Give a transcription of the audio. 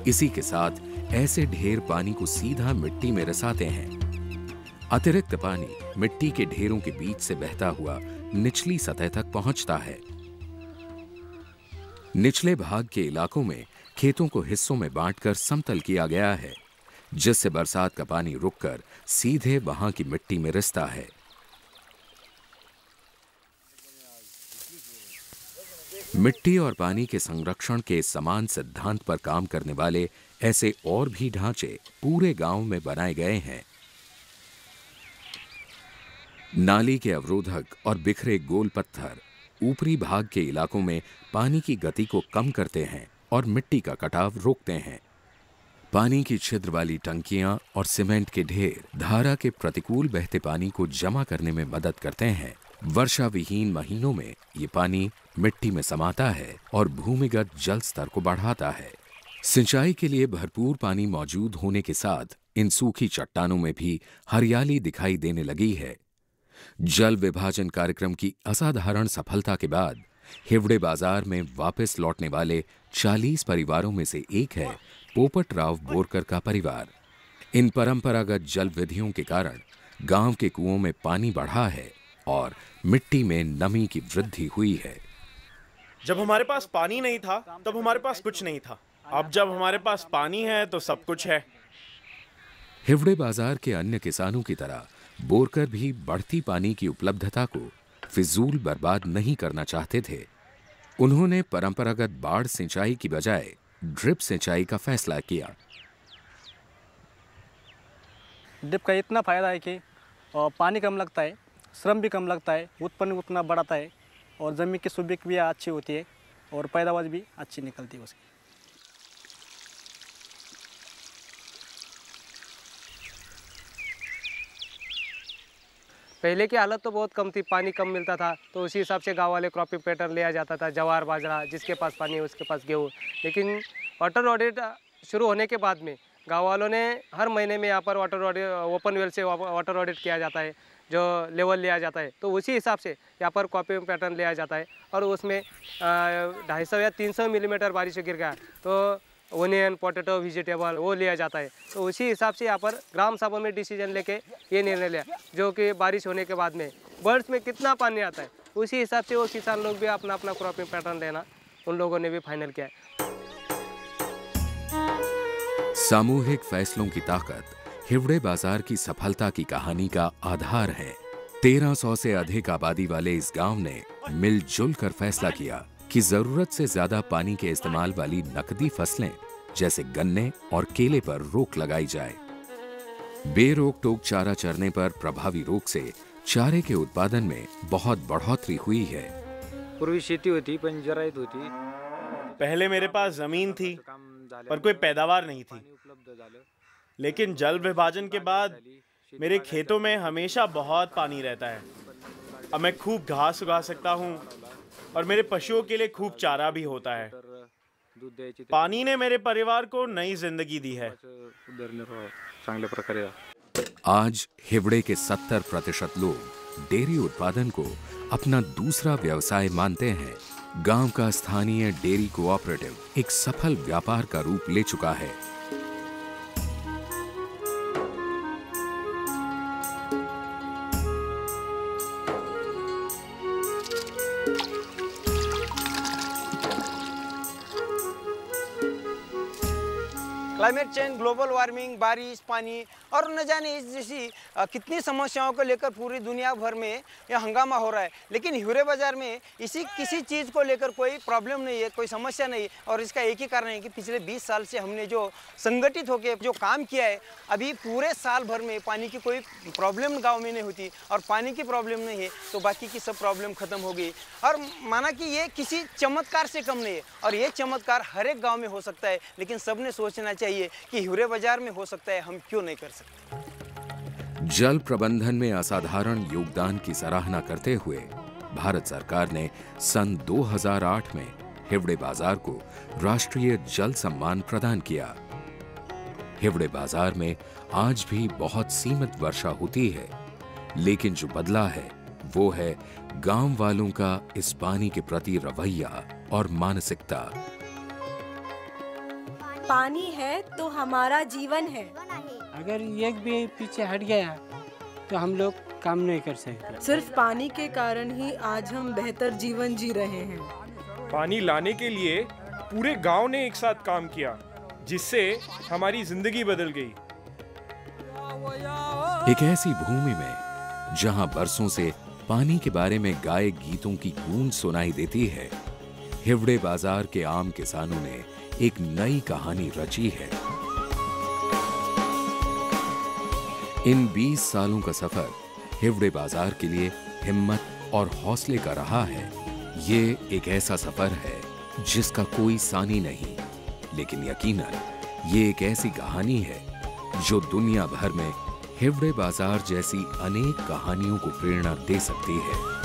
इसी के साथ ऐसे ढेर पानी को सीधा मिट्टी में रिसाते हैं। अतिरिक्त पानी मिट्टी के ढेरों के बीच से बहता हुआ निचली सतह तक पहुंचता है। निचले भाग के इलाकों में खेतों को हिस्सों में बांटकर समतल किया गया है, जिससे बरसात का पानी रुककर सीधे वहां की मिट्टी में रिसता है। मिट्टी और पानी के संरक्षण के समान सिद्धांत पर काम करने वाले ऐसे और भी ढांचे पूरे गांव में बनाए गए हैं। नाली के अवरोधक और बिखरे गोल पत्थर ऊपरी भाग के इलाकों में पानी की गति को कम करते हैं और मिट्टी का कटाव रोकते हैं। पानी की छिद्र वाली टंकियां और सीमेंट के ढेर धारा के प्रतिकूल बहते पानी को जमा करने में मदद करते हैं। वर्षा विहीन महीनों में ये पानी मिट्टी में समाता है और भूमिगत जल स्तर को बढ़ाता है। सिंचाई के लिए भरपूर पानी मौजूद होने के साथ इन सूखी चट्टानों में भी हरियाली दिखाई देने लगी है। जल विभाजन कार्यक्रम की असाधारण सफलता के बाद हिवड़े बाजार में वापस लौटने वाले 40 परिवारों में से एक है पोपट राव बोरकर का परिवार। इन परंपरागत जल विधियों के कारण गांव के कुओं में पानी बढ़ा है और मिट्टी में नमी की वृद्धि हुई है। जब हमारे पास पानी नहीं था तब हमारे पास कुछ नहीं था। अब जब हमारे पास पानी है तो सब कुछ है। हिवड़े बाजार के अन्य किसानों की तरह बोरकर भी बढ़ती पानी की उपलब्धता को फिजूल बर्बाद नहीं करना चाहते थे। उन्होंने परंपरागत बाढ़ सिंचाई की बजाय ड्रिप सिंचाई का फैसला किया। ड्रिप का इतना फायदा है कि पानी कम लगता है, श्रम भी कम लगता है, उत्पन्न उतना बढ़ाता है और ज़मीन की सुबीक भी अच्छी होती है और पैदावार भी अच्छी निकलती है उसकी। पहले की हालत तो बहुत कम थी, पानी कम मिलता था, तो उसी हिसाब से गांव वाले क्रॉपिंग पैटर्न लिया जाता था, जवार बाजरा, जिसके पास पानी है उसके पास गेहूँ। लेकिन वाटर ऑडिट शुरू होने के बाद में गांव वालों ने हर महीने में यहाँ पर वाटर ऑडिट, ओपन वेल से वाटर ऑडिट किया जाता है, जो लेवल लिया जाता है, तो उसी हिसाब से यहाँ पर क्रॉपिंग पैटर्न लिया जाता है। और उसमें 250 या 300 मिलीमीटर बारिश गिर गया तो ओनियन, पोटैटो, वेजिटेबल वो लिया जाता है। तो उसी हिसाब से यहाँ पर ग्राम सभा में डिसीजन लेके ये निर्णय लिया, जो कि बारिश होने के बाद में बर्ड्स में कितना पानी आता है उसी हिसाब से वो किसान लोग भी अपना अपना क्रॉपिंग पैटर्न लेना उन लोगों ने भी फाइनल किया है। सामूहिक फैसलों की ताकत हिवड़े बाजार की सफलता की कहानी का आधार है। 1300 से अधिक आबादी वाले इस गांव ने मिलजुल कर फैसला किया कि जरूरत से ज्यादा पानी के इस्तेमाल वाली नकदी फसलें जैसे गन्ने और केले पर रोक लगाई जाए। बेरोक टोक चारा चरने पर प्रभावी रोक से चारे के उत्पादन में बहुत बढ़ोतरी हुई है। पूर्वी खेती होती, पंजरायत होती। पहले मेरे पास जमीन थी पर कोई पैदावार नहीं थी, लेकिन जल विभाजन के बाद मेरे खेतों में हमेशा बहुत पानी रहता है। अब मैं खूब घास उगा सकता हूँ और मेरे पशुओं के लिए खूब चारा भी होता है। पानी ने मेरे परिवार को नई जिंदगी दी है। आज हिवड़े के 70% लोग डेयरी उत्पादन को अपना दूसरा व्यवसाय मानते हैं। गांव का स्थानीय डेयरी कोऑपरेटिव एक सफल व्यापार का रूप ले चुका है। क्लाइमेट चेंज, ग्लोबल वार्मिंग, बारिश, पानी और न जाने इस जैसी कितनी समस्याओं को लेकर पूरी दुनिया भर में यह हंगामा हो रहा है। लेकिन हिवरे बाजार में किसी चीज़ को लेकर कोई प्रॉब्लम नहीं है, कोई समस्या नहीं है। और इसका एक ही कारण है कि पिछले 20 साल से हमने जो संगठित होकर जो काम किया है, अभी पूरे साल भर में पानी की कोई प्रॉब्लम गाँव में नहीं होती। और पानी की प्रॉब्लम नहीं है तो बाकी की सब प्रॉब्लम खत्म हो गई। और माना कि ये किसी चमत्कार से कम नहीं है और ये चमत्कार हर एक गाँव में हो सकता है। लेकिन सबने सोचना चाहिए कि हिवरे बाजार में हो सकता है, हम क्यों नहीं कर सकते। जल प्रबंधन में असाधारण योगदान की सराहना करते हुए भारत सरकार ने सन 2008 में हिवड़े बाजार को राष्ट्रीय जल सम्मान प्रदान किया। हिवड़े बाजार में आज भी बहुत सीमित वर्षा होती है, लेकिन जो बदला है वो है गांव वालों का इस पानी के प्रति रवैया और मानसिकता। पानी है तो हमारा जीवन है। अगर एक भी पीछे हट गया तो हम लोग काम नहीं कर सकते। सिर्फ पानी के कारण ही आज हम बेहतर जीवन जी रहे हैं। पानी लाने के लिए पूरे गांव ने एक साथ काम किया, जिससे हमारी जिंदगी बदल गई। एक ऐसी भूमि में जहां बरसों से पानी के बारे में गाए गीतों की गूंज सुनाई देती है, हिवड़े बाजार के आम किसानों ने एक नई कहानी रची है। इन 20 सालों का सफर हिवड़े बाजार के लिए हिम्मत और हौसले का रहा है। ये एक ऐसा सफर है जिसका कोई सानी नहीं, लेकिन यकीनन ये एक ऐसी कहानी है जो दुनिया भर में हिवड़े बाजार जैसी अनेक कहानियों को प्रेरणा दे सकती है।